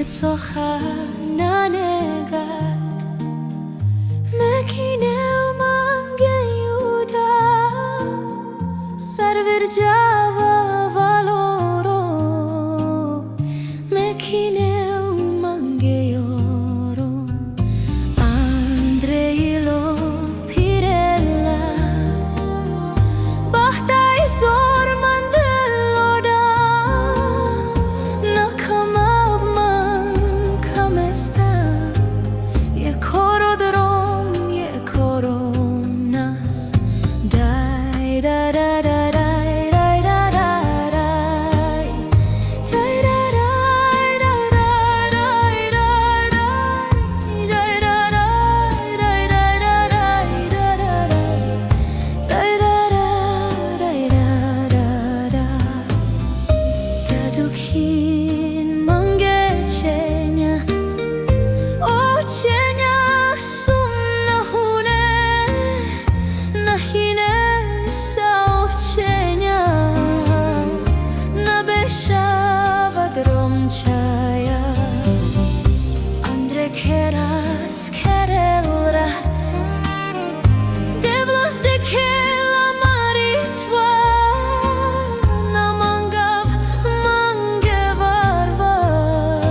cocha Nane Mekineu mangeuda Sarverjava valoro Mekineu mangeoro Andreilo pirella Bahtai zor mandeloda Nakamav man kamesta Ye korodrom ye koronas Dai da da da dai dai da da dai Dai da dai da da dai dai dai da dai dai dai da dai da da dai Dai da da dai da da da Tadukhin mangechenya Ochenya sumna hune Nahine sa ochenya Nabeshava dromchaya Andre keras kerelrat Devlos de kela maritva Namangav mangevarval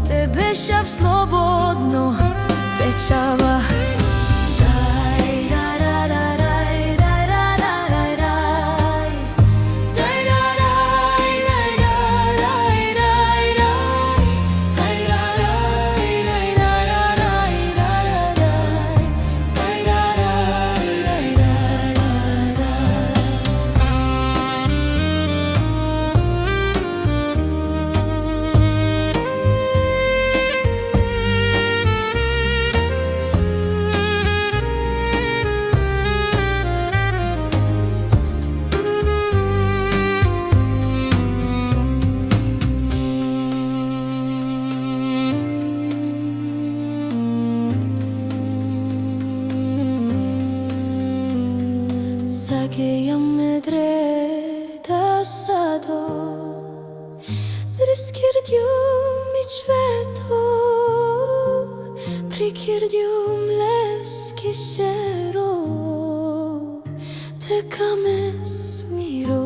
Te beshav slobodno tečava Dai da da da dai dai da da dai dai Dai da dai dai da dai dai dai Dai da dai dai da da dai da da dai Dai da dai dai da da Zagejem medre dasado Zriskirdium mičveto Prikirdium leskisero Tekames miro